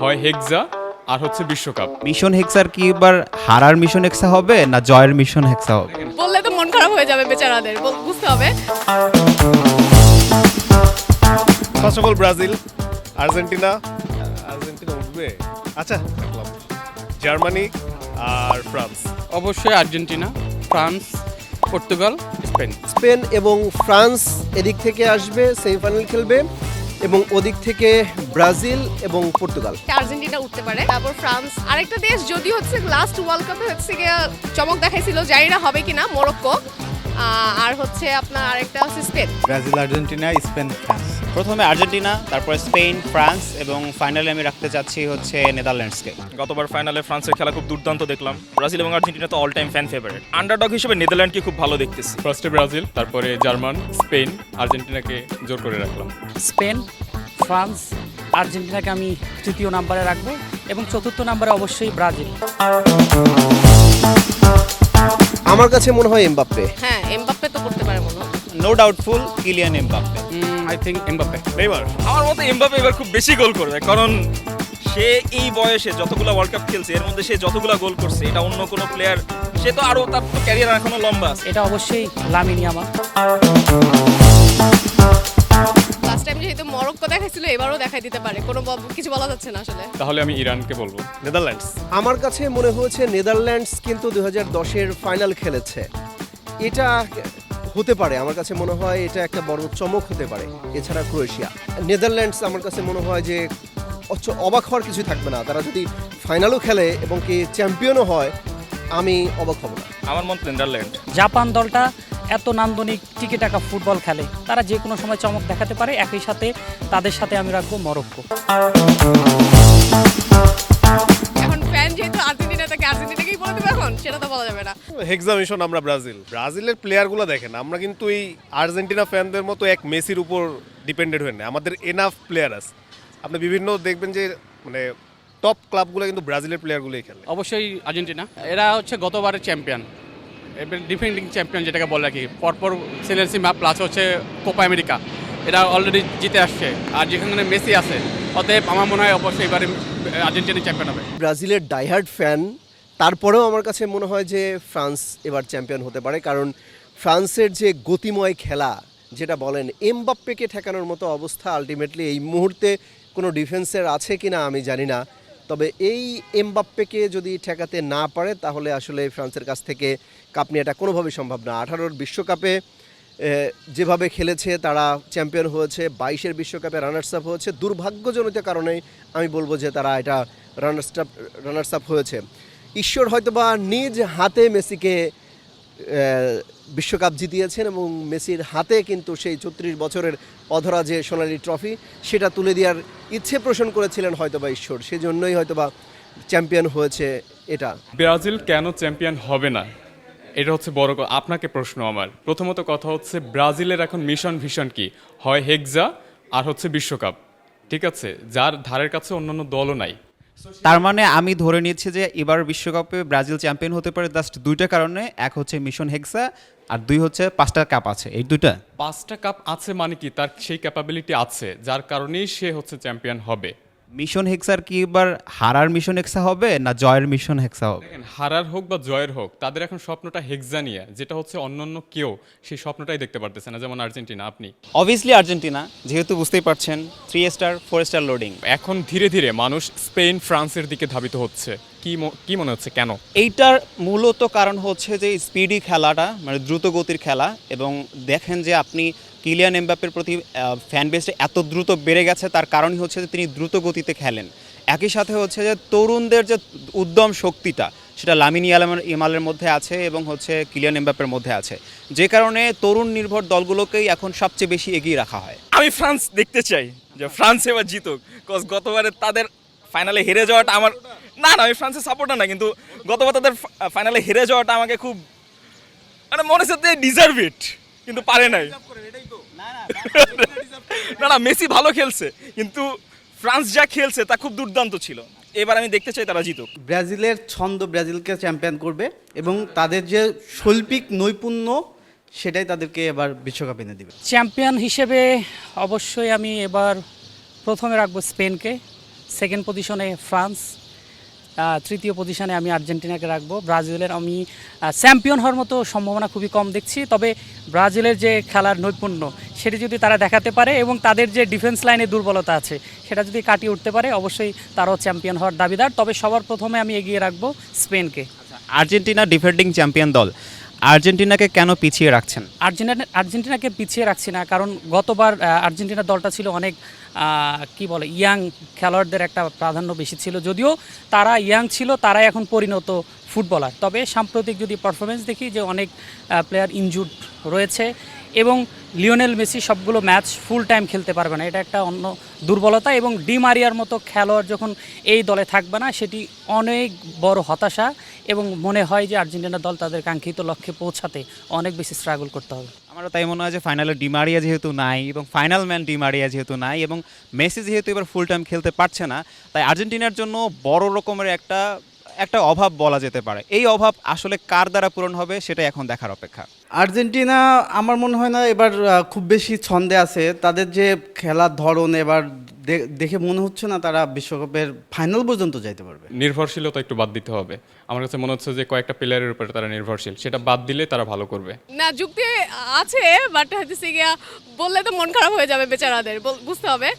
হয় হেক্সা আর হচ্ছে বিশ্বকাপ। মিশন হেক্সার কি এবার হারার মিশন হেক্সা হবে না জয়ের মিশন হেক্সা হবে? বললে তো মন খারাপ হয়ে যাবে বেচারাদের, বুঝতে হবে। First of all Brazil, Argentina উঠবে। আচ্ছা রাখলাম জার্মানি আর ফ্রান্স। অবশ্যই Argentina, France, Portugal, Spain. Spain এবং ফ্রান্স এদিক থেকে আসবে, সেমিফাইনাল খেলবে, এবং ওদিক থেকে ব্রাজিল এবং পর্তুগাল। আর্জেন্টিনা উঠতে পারে, তারপর ফ্রান্স। আরেকটা দেশ যদি হচ্ছে লাস্ট ওয়ার্ল্ড কাপে হচ্ছে গিয়ে চমক দেখাইছিল, জানি না হবে কিনা, মরক্কো। আর হচ্ছে আপনার আরেকটা হচ্ছে Spain. Brazil, Argentina, Spain, France. প্রথমে আর্জেন্টিনা, তারপরে স্পেন, ফ্রান্স এবং ফাইনালে আমি রাখতে চাচ্ছি হচ্ছে নেদারল্যান্ডসকে। গতবার ফাইনালে ফ্রান্সের খেলা খুব দুর্দান্ত দেখলাম। ব্রাজিল এবং আর্জেন্টিনা তো all time fan favourite. Underdog হিসেবে নেদারল্যান্ডকে খুব ভালো দেখতেছি। ফার্স্টে ব্রাজিল, তারপরে জার্মান, স্পেন, আর্জেন্টিনাকে জোর করে রাখলাম। স্পেন, ফ্রান্স, আর্জেন্টিনাকে আমি তৃতীয় নম্বরে রাখবো এবং চতুর্থ নম্বরে অবশ্যই ব্রাজিল। আমার কাছে মনে হয় এমবাপ্পে। হ্যাঁ, এমবাপ্পে তো করতে পারে মনে হয়। No doubtful Kylian Mbappe. I think Mbappe. Neymar আমার মতে এমবাপ্পে এবার খুব বেশি গোল করবে, কারণ সে এই বয়সে যতগুলো ওয়ার্ল্ড কাপ খেলছে এর মধ্যে সে যতগুলো গোল করছে এটা অন্য কোনো প্লেয়ার, সে তো আরো, তার তো ক্যারিয়ার এখনো লম্বা আছে। এটা অবশ্যই লামিন ইয়ামাল। লাস্ট টাইম যেহেতু মরক্কো দেখাইছিল, এবারও দেখাই দিতে পারে, কোনো কিছু বলা যাচ্ছে না আসলে। তাহলে আমি ইরানকে বলবো। নেদারল্যান্ডস। আমার কাছে মনে হয়েছে নেদারল্যান্ডস কিন্তু 2010-এর ফাইনাল খেলেছে, এটা হতে পারে। আমার কাছে মনে হয় এটা একটা বড় চমক হতে পারে। এছাড়া ক্রোয়েশিয়া, নেদারল্যান্ডস আমার কাছে মনে হয় যে অবাক হওয়ার কিছু থাকবে না। তারা যদি ফাইনালও খেলে এবং কি চ্যাম্পিয়নও হয়, আমি অবাক হব না। আমার মতে নেদারল্যান্ড। জাপান দলটা এত নান্দনিক টিকে টাকা ফুটবল খেলে, তারা যে কোনো সময় চমক দেখাতে পারে। একই সাথে তাদের সাথে আমি রাখবো মরক্কো। এখন ফ্যান যেহেতু আর্জেন্টিনা, তাকে আর্জেন্টিনাকেই বলে দেবে, এখন সেটা তো বলা যাবে না। হেক্সা মিশন আমরা ব্রাজিলের প্লেয়ারগুলো দেখেন, আমরা কিন্তু এই আর্জেন্টিনা ফ্যানদের মতো এক মেসির উপর ডিপেন্ডেড হয়ে না। আমাদের এনাফ প্লেয়ার আছে। আপনি বিভিন্ন দেখবেন যে মানে টপ ক্লাবগুলো কিন্তু ব্রাজিলের প্লেয়ারগুলোই খেলে। অবশ্যই আর্জেন্টিনা, এরা হচ্ছে গতবারের চ্যাম্পিয়ন, এবার ডিফেন্ডিং চ্যাম্পিয়ন যেটাকে বলে আর কি। পরপর সিলেন্সি ম্যাপ প্লাস হচ্ছে কোপা আমেরিকা, এরা অলরেডি জিতে আসছে। আর যেখানে মেসি আছে, অতএব আমার মনে হয় অবশ্যই এবারে আর্জেন্টিনা চ্যাম্পিয়ন হবে। ব্রাজিলের ডাইহার্ড ফ্যান, তারপরেও আমার কাছে মনে হয় যে ফ্রান্স এবার চ্যাম্পিয়ন হতে পারে, কারণ ফ্রান্সের যে গতিময় খেলা যেটা বলেন, এমবাপ্পেকে ঠেকানোর মতো অবস্থা আলটিমেটলি এই মুহূর্তে কোনো ডিফেন্সের আছে কি না আমি জানি না। তবে এই এমবাপ্পেকে যদি ঠেকাতে না পারে তাহলে আসলে ফ্রান্সের কাছ থেকে কাপ নেওয়াটা কোনোভাবেই সম্ভব না। 18-র বিশ্বকাপে যেভাবে খেলেছে তারা চ্যাম্পিয়ন হয়েছে, 22-এর বিশ্বকাপে রানার্স আপ হয়েছে। দুর্ভাগ্যজনিত কারণেই আমি বলবো যে তারা এটা রানার্স আপ হয়েছে। ঈশ্বর হয়তোবা নিজ হাতে মেসিকে বিশ্বকাপ জিতিয়েছেন এবং মেসির হাতে কিন্তু সেই 34 বছরের অধরা যে সোনালী ট্রফি, সেটা তুলে দেওয়ার ইচ্ছে পোষণ করেছিলেন হয়তোবা ঈশ্বর, সেজন্যই হয়তোবা চ্যাম্পিয়ন হয়েছে এটা। ব্রাজিল কেন চ্যাম্পিয়ন হবে না, এটা হচ্ছে বড় আপনাকে প্রশ্ন আমার। প্রথমত কথা হচ্ছে ব্রাজিলের এখন মিশন ভিশন কি, হয় হেক্সা আর হচ্ছে বিশ্বকাপ, ঠিক আছে, যার ধারের কাছে অন্যান্য দলও নাই। তার মানে আমি ধরে নিচ্ছি যে এবার বিশ্বকাপে ব্রাজিল চ্যাম্পিয়ন হতে পারে জাস্ট দুইটা কারণে। এক হচ্ছে মিশন হেক্সা আর দুই হচ্ছে 5টা কাপ আছে। এই দুইটা 5টা কাপ আছে মানে কি, তার সেই ক্যাপাবিলিটি আছে, যার কারণেই সে হচ্ছে চ্যাম্পিয়ন হবে। মিশন হেক্সার কি এবার হারার মিশন হেক্সা হবে না জয়ের মিশন হেক্সা হবে? দেখেন, হারার হোক বা জয়ের হোক, তাদের এখন স্বপ্নটা হেক্সা নিয়ে, যেটা হচ্ছে অন্যান্য কেউ সেই স্বপ্নটাই দেখতে পারতেছে না, যেমন আর্জেন্টিনা। আপনি অবভিয়াসলি আর্জেন্টিনা, যেহেতু বুঝতেই পারছেন 3 স্টার 4 স্টার লোডিং। এখন ধীরে ধীরে মানুষ স্পেন ফ্রান্সের দিকে ধাবিত হচ্ছে। কি মনে হচ্ছে কেন? এইটার মূলত কারণ হচ্ছে যে স্পিডি খেলাটা, মানে দ্রুত গতির খেলা। এবং দেখেন যে আপনি কিলিয়ান এমবাপ্পের প্রতি ফ্যান বেসটা এত দ্রুত বেড়ে গেছে, তার কারণই হচ্ছে যে তিনি দ্রুত গতিতে খেলেন। একই সাথে হচ্ছে যে তরুণদের যে উদ্যম শক্তিটা, সেটা লামিন ইয়ামালের মধ্যে আছে এবং হচ্ছে কিলিয়ান এমবাপ্পের মধ্যে আছে, যে কারণে তরুণ নির্ভর দলগুলোকেই এখন সবচেয়ে বেশি এগিয়ে রাখা হয়। আমি ফ্রান্স দেখতে চাই যে ফ্রান্স এবার জিতুক, কজ গতবারে তাদের ফাইনালে হেরে যাওয়াটা আমার, না আমি ফ্রান্সের সাপোর্টার না, কিন্তু গতবার তাদের ফাইনালে হেরে যাওয়াটা আমাকে খুব মানে মনে হচ্ছে ডিজার্ভ ইট, কিন্তু পারে নাই। না মেসি ভালো খেলছে, কিন্তু ফ্রান্স যা খেলছে তা খুব দুর্দান্ত ছিল। এবার আমি দেখতে চাই তারা জিতুক। ব্রাজিলের ছন্দ ব্রাজিলকে চ্যাম্পিয়ন করবে এবং তাদের যে শৈল্পিক নৈপুণ্য সেটাই তাদেরকে এবার বিশ্বকাপ এনে দিবে। চ্যাম্পিয়ন হিসেবে অবশ্যই আমি এবার প্রথমে রাখবো স্পেনকে, সেকেন্ড পজিশনে ফ্রান্স, তৃতীয় পজিশনে আমি আর্জেন্টিনাকে রাখবো। ব্রাজিলের আমি চ্যাম্পিয়ন হওয়ার মতো সম্ভাবনা খুবই কম দেখছি, তবে ব্রাজিলের যে খেলার নৈপুণ্য সেটি যদি তারা দেখাতে পারে এবং তাদের যে ডিফেন্স লাইনে দুর্বলতা আছে সেটা যদি কাটিয়ে উঠতে পারে, অবশ্যই তারাও চ্যাম্পিয়ন হওয়ার দাবিদার। তবে সবার প্রথমে আমি এগিয়ে রাখবো স্পেনকে। আর্জেন্টিনা ডিফেন্ডিং চ্যাম্পিয়ন দল, আর্জেন্টিনাকে কেন পিছিয়ে রাখছেন? আর্জেন্টিনাকে পিছিয়ে রাখছি না, কারণ গতবার আর্জেন্টিনার দলটা ছিল অনেক কি বলে ইয়াং খেলোয়াড়দের একটা প্রাধান্য বেশি ছিল। যদিও তারা ইয়াং ছিল, তারাই এখন পরিণত ফুটবলার। তবে সাম্প্রতিক যদি পারফরমেন্স দেখি যে অনেক প্লেয়ার ইনজুর্ড রয়েছে এবং লিওনেল মেসি সবগুলো ম্যাচ ফুল টাইম খেলতে পারবে না, এটা একটা অন্য দুর্বলতা। এবং ডি মারিয়ার মতো খেলোয়াড় যখন এই দলে থাকবে না, সেটি অনেক বড় হতাশা এবং মনে হয় যে আর্জেন্টিনা দল তাদের কাঙ্ক্ষিত লক্ষ্যে পৌঁছাতে অনেক বেশি স্ট্রাগল করতে হবে। আমারও তাই মনে হয় যে ফাইনালে ডিমারিয়া যেহেতু নাই এবং ফাইনাল ম্যান ডিমারিয়া যেহেতু নাই এবং মেসি যেহেতু এবার ফুল টাইম খেলতে পারছে না, তাই আর্জেন্টিনার জন্য বড় রকমের একটা অভাব বলা যেতে পারে। এই অভাব আসলে কার দ্বারা পূরণ হবে সেটা এখন দেখার অপেক্ষা। আর্জেন্টিনা আমার মনে হয় না এবার খুব বেশি ছন্দে আছে। তাদের যে খেলার ধরন এবার দেখে মনে হচ্ছে না তারা বিশ্বকাপের ফাইনাল পর্যন্ত যাইতে পারবে। নির্ভরশীলতা একটু বাদ দিতে হবে। আমার কাছে মনে হচ্ছে যে কয়েকটা প্লেয়ারের উপরে তারা নির্ভরশীল, সেটা বাদ দিলে তারা ভালো করবে। না, যুক্তি আছে, বাট হচ্ছে গিয়া বললে তো মন খারাপ হয়ে যাবে বেচারাদের, বুঝতে হবে।